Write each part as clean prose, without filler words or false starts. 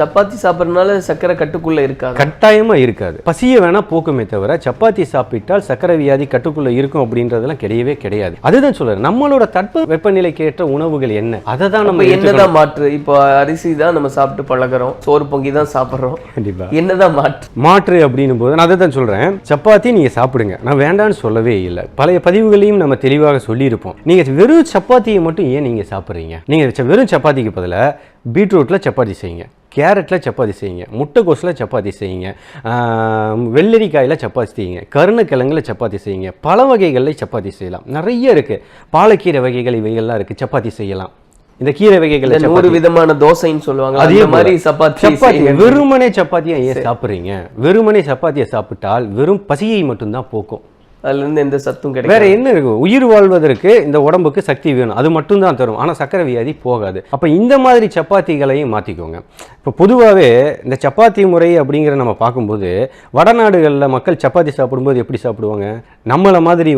சப்பாத்தி சாப்பிட்றதுனால சர்க்கரை கட்டுக்குள்ள இருக்காது? கட்டாயமா இருக்காது. பசியை வேணா போக்குமே தவிர சப்பாத்தி சாப்பிட்டால் சர்க்கரை வியாதி கட்டுக்குள்ள இருக்கும் அப்படின்றதெல்லாம் கிடையவே கிடையாது. அதுதான் சொல்றேன், நம்மளோட தட்ப வெப்பநிலைக்கு ஏற்ற உணவுகள் என்ன, அதை தான் நம்ம என்னதான் மாற்று. இப்போ அரிசி தான் நம்ம சாப்பிட்டு பழகிறோம், சோறு பொங்கி தான் சாப்பிட்றோம். கண்டிப்பா என்னதான் மாற்று அப்படின்னும் போது நான் அதை தான் சொல்றேன், சப்பாத்தி நீங்க சாப்பிடுங்க, நான் வேண்டான்னு சொல்லவே இல்லை. பழைய பதிவுகளையும் நம்ம தெளிவாக சொல்லியிருப்போம். நீங்க வெறும் சப்பாத்தியை மட்டும் ஏன் நீங்க சாப்பிட்றீங்க? நீங்க வெறும் சப்பாத்திக்கு பதிலாக பீட்ரூட்ல சப்பாத்தி செய்யுங்க, கேரட்டில் சப்பாத்தி செய்யுங்க, முட்டைக்கோஸில் சப்பாத்தி செய்யுங்க, வெள்ளரிக்காயில் சப்பாத்தி செய்யுங்க, கருணக்கிழங்கில் சப்பாத்தி செய்யுங்க, பல வகைகளில் சப்பாத்தி செய்யலாம். நிறைய இருக்குது, பாலக்கீரை வகைகள் இவைகள்லாம் இருக்குது, சப்பாத்தி செய்யலாம். இந்த கீரை வகைகளை 100 விதமான தோசைன்னு சொல்லுவாங்க, அதே மாதிரி சப்பாத்தி. வெறுமனே சப்பாத்தியை ஏன் சாப்பிட்றீங்க? வெறுமனே சப்பாத்தியை சாப்பிட்டால் வெறும் பசியை மட்டும்தான் போக்கும், அதுலேருந்து எந்த சத்தும் கிடையாது. வேற என்ன இருக்கு? உயிர் வாழ்வதற்கு இந்த உடம்புக்கு சக்தி வேணும், அது மட்டும் தான் தரும். ஆனால் சர்க்கரை வியாதி போகாது. அப்போ இந்த மாதிரி சப்பாத்திகளையும் மாற்றிக்கோங்க. இப்போ பொதுவாகவே இந்த சப்பாத்தி முறை அப்படிங்கிற நம்ம பார்க்கும்போது வடநாடுகளில் மக்கள் சப்பாத்தி சாப்பிடும்போது எப்படி சாப்பிடுவாங்க? நம்மளை மாதிரி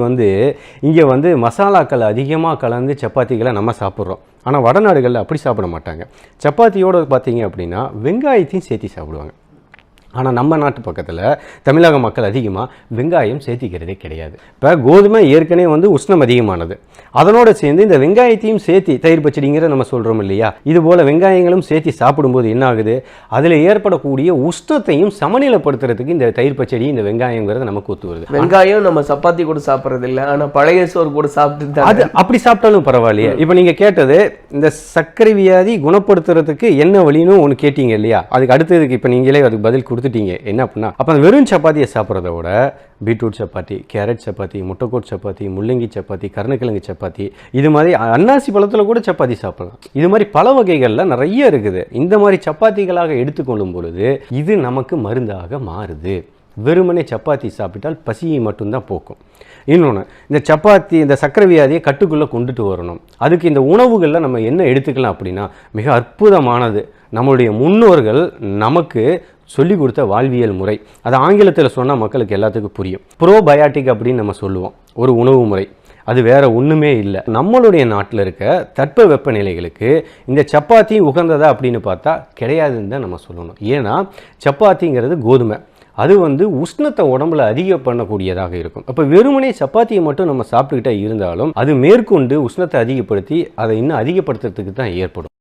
இங்கே மசாலாக்கள் அதிகமாக கலந்து சப்பாத்திகளை நம்ம சாப்பிட்றோம். ஆனால் வடநாடுகளில் அப்படி சாப்பிட மாட்டாங்க. சப்பாத்தியோடு பார்த்தீங்க அப்படின்னா வெங்காயத்தையும் சேர்த்து சாப்பிடுவாங்க. ஆனால் நம்ம நாட்டு பக்கத்தில் தமிழக மக்கள் அதிகமாக வெங்காயம் சேர்த்திக்கிறதே கிடையாது. இப்போ கோதுமை ஏற்கனவே உஷ்ணம் அதிகமானது, அதனோட சேர்ந்து இந்த வெங்காயத்தையும் சேர்த்தி தயிர் பச்சடிங்கிற நம்ம சொல்கிறோம் இல்லையா? இது போல் வெங்காயங்களும் சேர்த்து சாப்பிடும்போது என்ன ஆகுது? அதில் ஏற்படக்கூடிய உஷ்ணத்தையும் சமநிலைப்படுத்துறதுக்கு இந்த தயிர் பச்சடி இந்த வெங்காயங்கிறது நமக்கு ஒத்து வருது. வெங்காயம் நம்ம சப்பாத்தி கூட சாப்பிட்றது இல்லை, ஆனால் பழைய சோறு கூட சாப்பிட்டு அது அப்படி சாப்பிட்டாலும் பரவாயில்லையே. இப்போ நீங்கள் கேட்டது இந்த சர்க்கரை வியாதி குணப்படுத்துறதுக்கு என்ன வழின்னு ஒன்று கேட்டீங்க இல்லையா? அதுக்கு அடுத்ததுக்கு இப்போ நீங்களே அதுக்கு பதில் கொடுத்துட்டீங்க. என்ன அப்படின்னா, அப்போ வெறும் சப்பாத்தியை சாப்பிட்றத விட பீட்ரூட் சப்பாத்தி, கேரட் சப்பாத்தி, முட்டைக்கோஸ் சப்பாத்தி, முள்ளங்கி சப்பாத்தி, கருணக்கிழங்கு சப்பாத்தி, இது மாதிரி அன்னாசி பழத்தில் கூட சப்பாத்தி சாப்பிடலாம். இது மாதிரி பல வகைகளில் நிறைய இருக்குது. இந்த மாதிரி சப்பாத்திகளாக எடுத்துக்கொள்ளும் பொழுது இது நமக்கு மருந்தாக மாறுது. வெறுமனே சப்பாத்தி சாப்பிட்டால் பசியை மட்டும்தான் போக்கும். இன்னொன்று, இந்த சப்பாத்தி இந்த சர்க்கரை வியாதியை கட்டுக்குள்ளே கொண்டுட்டு வரணும். அதுக்கு இந்த உணவுகளில் நம்ம என்ன எடுத்துக்கலாம் அப்படின்னா, மிக அற்புதமானது. நம்மளுடைய முன்னோர்கள் நமக்கு சொல்லிக் கொடுத்த வாழ்வியல் முறை. அது ஆங்கிலத்தில் சொன்னால் மக்களுக்கு எல்லாத்துக்கும் புரியும். ப்ரோபயாட்டிக் அப்படின்னு நம்ம சொல்லுவோம் ஒரு உணவு முறை. அது வேற ஒன்றுமே இல்லை. நம்மளுடைய நாட்டில் இருக்க தட்ப வெப்பநிலைகளுக்கு இந்த சப்பாத்தி உகந்ததா அப்படின்னு பார்த்தா கிடையாதுன்னு தான் நம்ம சொல்லணும். ஏன்னா சப்பாத்திங்கிறது கோதுமை, அது உஷ்ணத்தை உடம்புல அதிகம் பண்ணக்கூடியதாக இருக்கும். அப்போ வெறுமனே சப்பாத்தியை மட்டும் நம்ம சாப்பிட்டுக்கிட்டே இருந்தாலும் அது மேற்கொண்டு உஷ்ணத்தை அதிகப்படுத்தி அதை இன்னும் அதிகப்படுத்துறதுக்கு தான் ஏற்படும்.